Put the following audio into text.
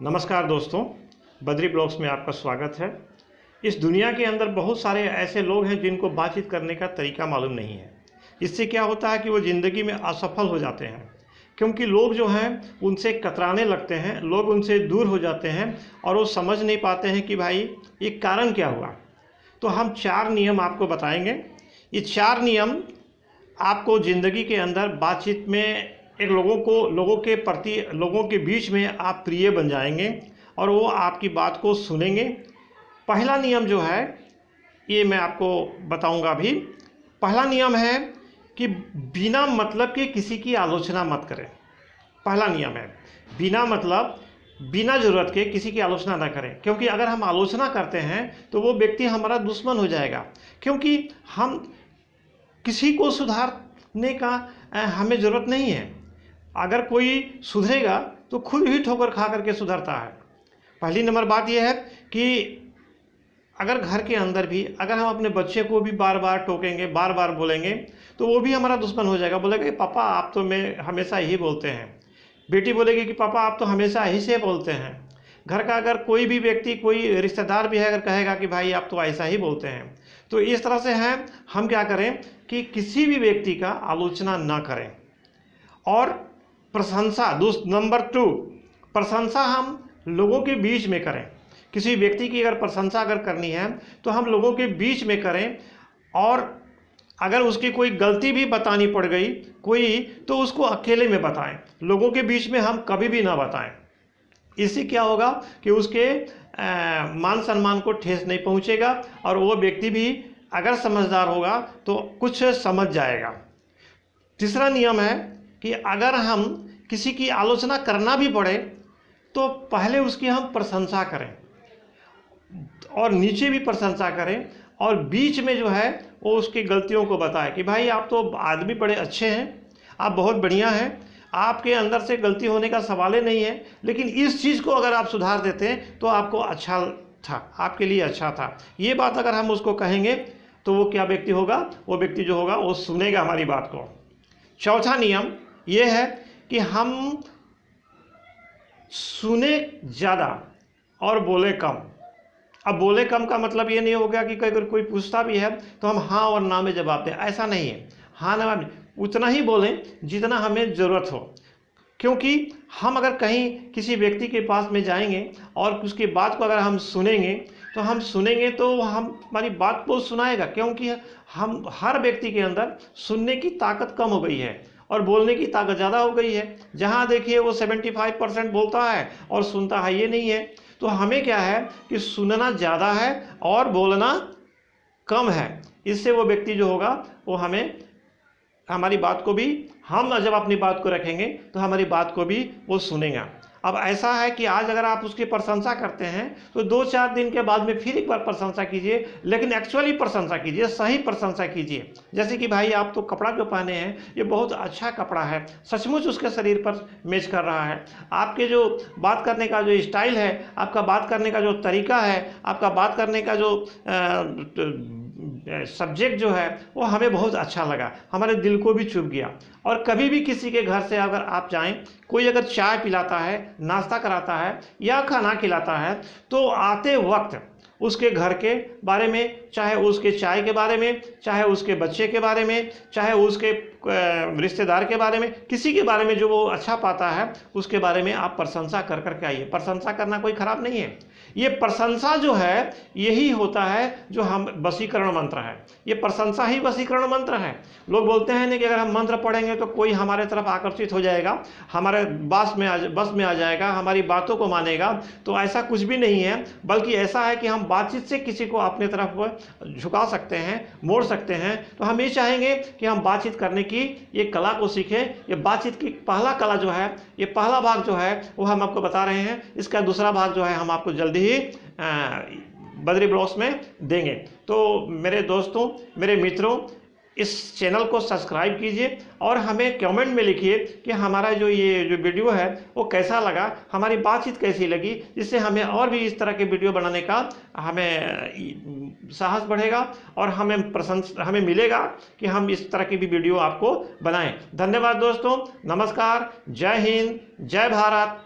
नमस्कार दोस्तों, बद्री ब्लॉग्स में आपका स्वागत है। इस दुनिया के अंदर बहुत सारे ऐसे लोग हैं जिनको बातचीत करने का तरीका मालूम नहीं है। इससे क्या होता है कि वो ज़िंदगी में असफल हो जाते हैं, क्योंकि लोग जो हैं उनसे कतराने लगते हैं, लोग उनसे दूर हो जाते हैं और वो समझ नहीं पाते हैं कि भाई ये कारण क्या हुआ। तो हम 4 नियम आपको बताएंगे। ये 4 नियम आपको ज़िंदगी के अंदर बातचीत में एक लोगों के प्रति, लोगों के बीच में आप प्रिय बन जाएंगे और वो आपकी बात को सुनेंगे। पहला नियम जो है ये मैं आपको बताऊंगा अभी। पहला नियम है कि बिना मतलब के किसी की आलोचना मत करें। पहला नियम है बिना मतलब, बिना ज़रूरत के किसी की आलोचना ना करें, क्योंकि अगर हम आलोचना करते हैं तो वो व्यक्ति हमारा दुश्मन हो जाएगा। क्योंकि हम किसी को सुधारने का हमें ज़रूरत नहीं है। अगर कोई सुधरेगा तो खुद ही ठोकर खा करके सुधरता है। पहली नंबर बात यह है कि अगर घर के अंदर भी अगर हम अपने बच्चे को भी बार बार टोकेंगे, बार बार बोलेंगे, तो वो भी हमारा दुश्मन हो जाएगा। बोलेगा कि पापा आप तो मैं हमेशा यही बोलते हैं। बेटी बोलेगी कि पापा आप तो हमेशा यही से बोलते हैं। घर का अगर कोई भी व्यक्ति, कोई रिश्तेदार भी है, अगर कहेगा कि भाई आप तो ऐसा ही बोलते हैं। तो इस तरह से है हम क्या करें कि किसी भी व्यक्ति का आलोचना ना करें। और प्रशंसा, नंबर 2, प्रशंसा हम लोगों के बीच में करें। किसी व्यक्ति की अगर प्रशंसा अगर करनी है तो हम लोगों के बीच में करें। और अगर उसकी कोई गलती भी बतानी पड़ गई कोई, तो उसको अकेले में बताएं, लोगों के बीच में हम कभी भी ना बताएं। इससे क्या होगा कि उसके मान सम्मान को ठेस नहीं पहुंचेगा और वो व्यक्ति भी अगर समझदार होगा तो कुछ समझ जाएगा। तीसरा नियम है कि अगर हम किसी की आलोचना करना भी पड़े तो पहले उसकी हम प्रशंसा करें और नीचे भी प्रशंसा करें और बीच में जो है वो उसकी गलतियों को बताएं कि भाई आप तो आदमी बड़े अच्छे हैं, आप बहुत बढ़िया हैं, आपके अंदर से गलती होने का सवाल ही नहीं है, लेकिन इस चीज़ को अगर आप सुधार देते तो आपको अच्छा था, आपके लिए अच्छा था। ये बात अगर हम उसको कहेंगे तो वो क्या व्यक्ति होगा, वो व्यक्ति जो होगा वो सुनेगा हमारी बात को। चौथा नियम ये है कि हम सुने ज़्यादा और बोले कम। अब बोले कम का मतलब ये नहीं हो गया कि अगर कोई पूछता भी है तो हम हाँ और ना में जवाब दें, ऐसा नहीं है। हाँ ना में उतना ही बोलें जितना हमें ज़रूरत हो। क्योंकि हम अगर कहीं किसी व्यक्ति के पास में जाएंगे और उसकी बात को अगर हम सुनेंगे तो हम हमारी बात को सुनाएगा, क्योंकि हम हर व्यक्ति के अंदर सुनने की ताकत कम हो गई है और बोलने की ताकत ज़्यादा हो गई है। जहाँ देखिए वो 75% बोलता है और सुनता है ये नहीं है। तो हमें क्या है कि सुनना ज़्यादा है और बोलना कम है। इससे वो व्यक्ति जो होगा वो हमें, हमारी बात को भी, हम जब अपनी बात को रखेंगे तो हमारी बात को भी वो सुनेगा। अब ऐसा है कि आज अगर आप उसकी प्रशंसा करते हैं तो 2-4 दिन के बाद में फिर एक बार प्रशंसा कीजिए, लेकिन एक्चुअली प्रशंसा कीजिए, सही प्रशंसा कीजिए। जैसे कि भाई आप तो कपड़ा जो पहने हैं ये बहुत अच्छा कपड़ा है, सचमुच उसके शरीर पर मैच कर रहा है। आपके जो बात करने का जो स्टाइल है, आपका बात करने का जो तरीका है, आपका बात करने का जो सब्जेक्ट जो है वो हमें बहुत अच्छा लगा, हमारे दिल को भी चुभ गया। और कभी भी किसी के घर से अगर आप जाएं, कोई अगर चाय पिलाता है, नाश्ता कराता है या खाना खिलाता है, तो आते वक्त उसके घर के बारे में, चाहे उसके चाय के बारे में, चाहे उसके बच्चे के बारे में, चाहे उसके रिश्तेदार के बारे में, किसी के बारे में जो वो अच्छा पाता है उसके बारे में आप प्रशंसा कर करके आइए। प्रशंसा करना कोई खराब नहीं है। ये प्रशंसा जो है यही होता है जो हम वशीकरण मंत्र है। ये प्रशंसा ही वशीकरण मंत्र है। लोग बोलते हैं ना कि अगर हम मंत्र पढ़ेंगे तो कोई हमारे तरफ आकर्षित हो जाएगा, हमारे बस में आ जाएगा, हमारी बातों को मानेगा। तो ऐसा कुछ भी नहीं है, बल्कि ऐसा है कि हम बातचीत से किसी को अपने तरफ झुका सकते हैं, मोड़ सकते हैं। तो हम ये चाहेंगे कि हम बातचीत करने की ये कला को सीखें। ये बातचीत की पहला कला जो है, ये पहला भाग जो है वो हम आपको बता रहे हैं। इसका दूसरा भाग जो है हम आपको जल्दी ही बद्री ब्लॉग्स में देंगे। तो मेरे दोस्तों, मेरे मित्रों, इस चैनल को सब्सक्राइब कीजिए और हमें कमेंट में लिखिए कि हमारा जो वीडियो है वो कैसा लगा, हमारी बातचीत कैसी लगी, जिससे हमें और भी इस तरह के वीडियो बनाने का हमें साहस बढ़ेगा और हमें मिलेगा कि हम इस तरह की भी वीडियो आपको बनाएं। धन्यवाद दोस्तों, नमस्कार, जय हिंद, जय भारत।